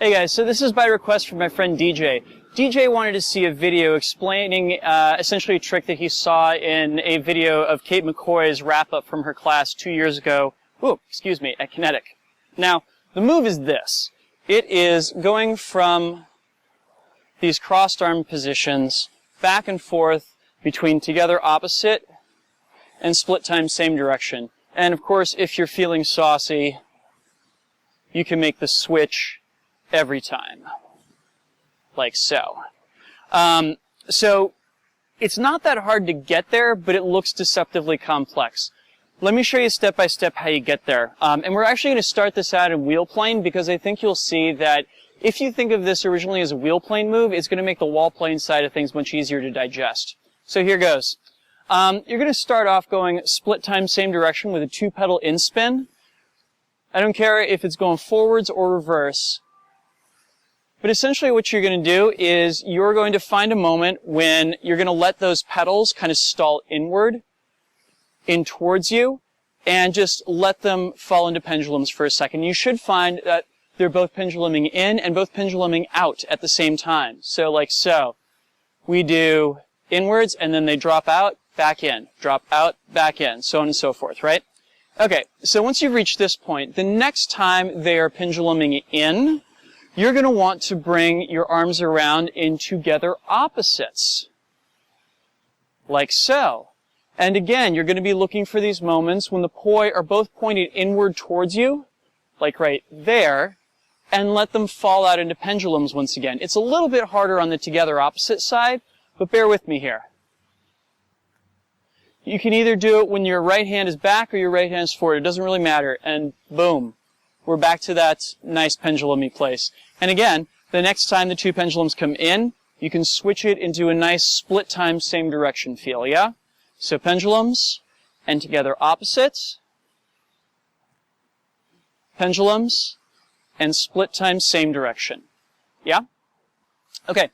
Hey guys, so this is by request from my friend DJ. DJ wanted to see a video explaining essentially a trick that he saw in a video of Kate McCoy's wrap-up from her class 2 years ago, at Kinetic. Now, the move is this. It is going from these crossed arm positions back and forth between together opposite and split time same direction. And of course, if you're feeling saucy, you can make the switch every time, like so. So it's not that hard to get there, but it looks deceptively complex. Let me show you step by step how you get there. And we're actually going to start this out in wheel plane because I think you'll see that if you think of this originally as a wheel plane move, it's going to make the wall plane side of things much easier to digest. So here goes. You're going to start off going split time same direction with a 2-pedal in spin. I don't care if it's going forwards or reverse. But essentially what you're going to do is you're going to find a moment when you're going to let those pedals kind of stall inward, in towards you, and just let them fall into pendulums for a second. You should find that they're both penduluming in and both penduluming out at the same time. So like so. We do inwards and then they drop out, back in, drop out, back in, so on and so forth, right? Okay, so once you've reached this point, the next time they are penduluming in, you're going to want to bring your arms around in together opposites, like so. And again, you're going to be looking for these moments when the poi are both pointed inward towards you, like right there, and let them fall out into pendulums once again. It's a little bit harder on the together opposite side, but bear with me here. You can either do it when your right hand is back or your right hand is forward. It doesn't really matter. And boom. We're back to that nice pendulum-y place. And again, the next time the two pendulums come in, you can switch it into a nice split time same direction feel, yeah? So pendulums and together opposites, pendulums and split time same direction. Yeah? Okay.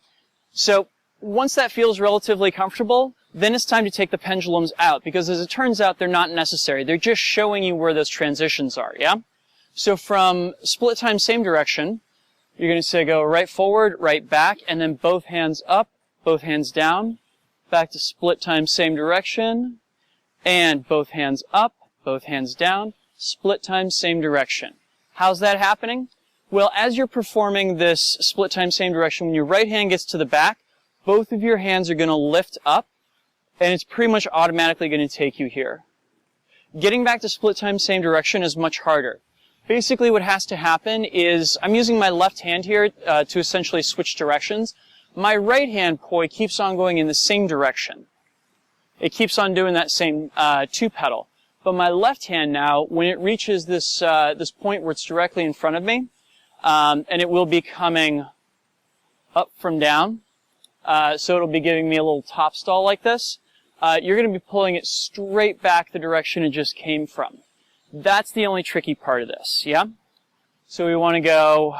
So once that feels relatively comfortable, then it's time to take the pendulums out because as it turns out, they're not necessary. They're just showing you where those transitions are, yeah? So from split time same direction, you're going to say go right forward, right back, and then both hands up, both hands down, back to split time same direction, and both hands up, both hands down, split time same direction. How's that happening? Well, as you're performing this split time same direction, when your right hand gets to the back, both of your hands are going to lift up, and it's pretty much automatically going to take you here. Getting back to split time same direction is much harder. Basically what has to happen is, I'm using my left hand here to essentially switch directions. My right hand poi keeps on going in the same direction. It keeps on doing that same 2-pedal. But my left hand now, when it reaches this this point where it's directly in front of me, and it will be coming up from down, so it'll be giving me a little top stall like this, you're going to be pulling it straight back the direction it just came from. That's the only tricky part of this, yeah? So we want to go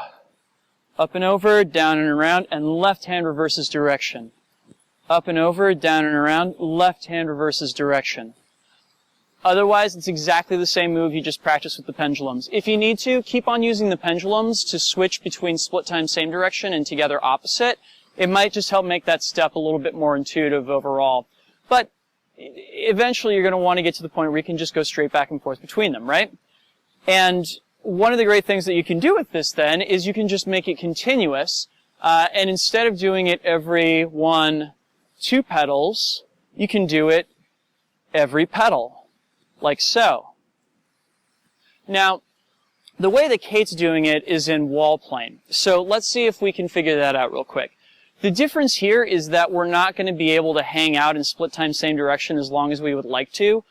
up and over, down and around, and left hand reverses direction. Up and over, down and around, left hand reverses direction. Otherwise, it's exactly the same move you just practiced with the pendulums. If you need to, keep on using the pendulums to switch between split time same direction and together opposite. It might just help make that step a little bit more intuitive overall. But eventually you're going to want to get to the point where you can just go straight back and forth between them, right? And one of the great things that you can do with this then is you can just make it continuous, and instead of doing it every 1, 2 pedals, you can do it every pedal, like so. Now, the way that Kate's doing it is in wall plane. So let's see if we can figure that out real quick. The difference here is that we're not going to be able to hang out in split time same direction as long as we would like to,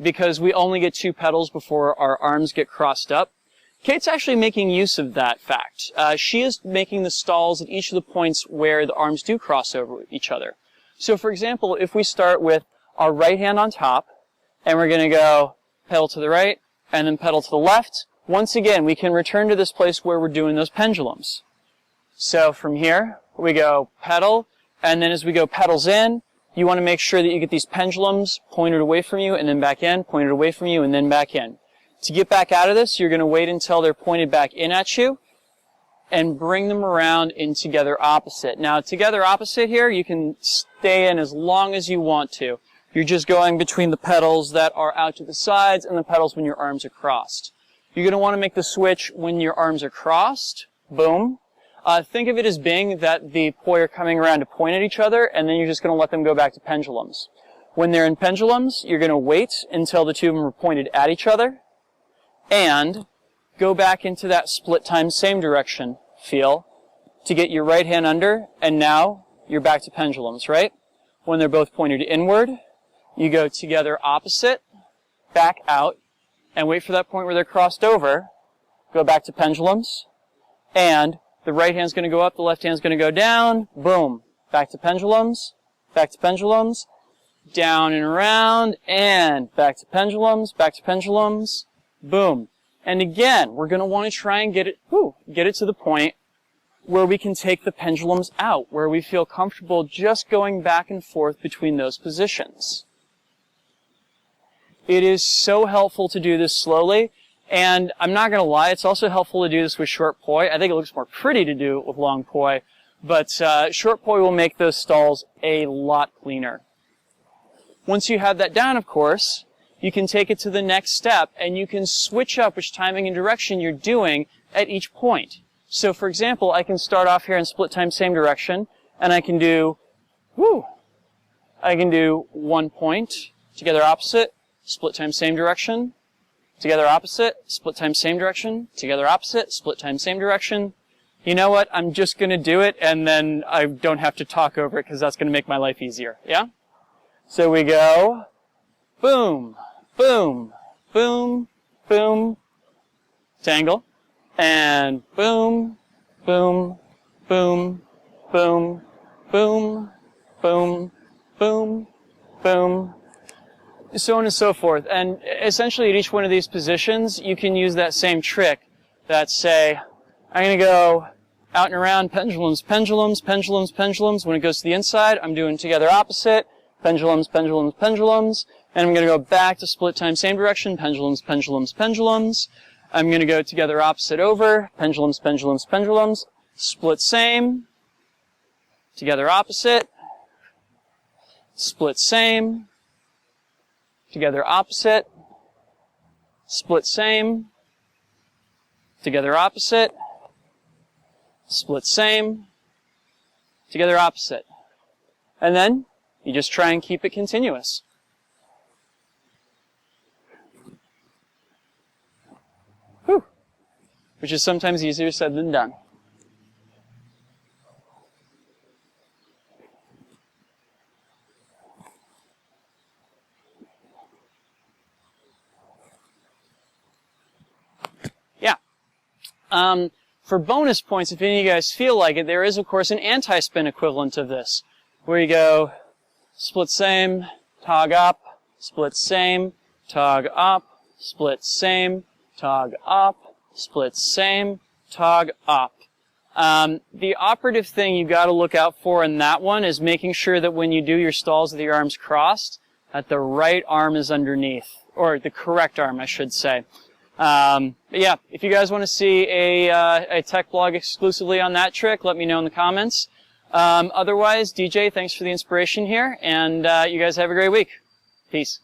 because we only get 2 pedals before our arms get crossed up. Kate's actually making use of that fact. She is making the stalls at each of the points where the arms do cross over each other. So for example, if we start with our right hand on top, and we're going to go pedal to the right, and then pedal to the left, once again, we can return to this place where we're doing those pendulums. So from here, we go pedal, and then as we go pedals in, you want to make sure that you get these pendulums pointed away from you, and then back in, pointed away from you, and then back in. To get back out of this, you're going to wait until they're pointed back in at you, and bring them around in together opposite. Now, together opposite here, you can stay in as long as you want to. You're just going between the pedals that are out to the sides and the pedals when your arms are crossed. You're going to want to make the switch when your arms are crossed. Boom. Think of it as being that the poi are coming around to point at each other, and then you're just going to let them go back to pendulums. When they're in pendulums, you're going to wait until the two of them are pointed at each other, and go back into that split time same direction feel to get your right hand under, and now you're back to pendulums, right? When they're both pointed inward, you go together opposite, back out, and wait for that point where they're crossed over, go back to pendulums, and the right hand's going to go up, the left hand's going to go down, boom, back to pendulums, down and around, and back to pendulums, boom. And again, we're going to want to try and get it to the point where we can take the pendulums out, where we feel comfortable just going back and forth between those positions. It is so helpful to do this slowly, and I'm not going to lie, it's also helpful to do this with short poi. I think it looks more pretty to do it with long poi, but short poi will make those stalls a lot cleaner. Once you have that down, of course, you can take it to the next step, and you can switch up which timing and direction you're doing at each point. So, for example, I can start off here in split time same direction, and I can do, I can do 1 point, together opposite, split time same direction, together opposite, split time same direction, together opposite, split time same direction. You know what? I'm just going to do it, and then I don't have to talk over it because that's going to make my life easier. Yeah? So we go boom, boom, boom, boom, tangle, and boom, boom, boom, boom, boom, boom, boom, boom, so on and so forth. And essentially at each one of these positions, you can use that same trick that say, I'm going to go out and around, pendulums, pendulums, pendulums, pendulums. When it goes to the inside, I'm doing together opposite, pendulums, pendulums, pendulums. And I'm going to go back to split time same direction, pendulums, pendulums, pendulums. I'm going to go together opposite over, pendulums, pendulums, pendulums, split same, together opposite, split same, together opposite, split same, together opposite, split same, together opposite. And then you just try and keep it continuous. Whew. Which is sometimes easier said than done. Yeah. For bonus points, if any of you guys feel like it, there is, of course, an anti-spin equivalent of this, where you go split same, tog up, split same, tog up, split same, tog up, split same, tog up. The operative thing you got to look out for in that one is making sure that when you do your stalls with your arms crossed, that the right arm is underneath, or the correct arm, I should say. But yeah, if you guys want to see a tech blog exclusively on that trick, let me know in the comments. Otherwise, DJ, thanks for the inspiration here, and you guys have a great week. Peace.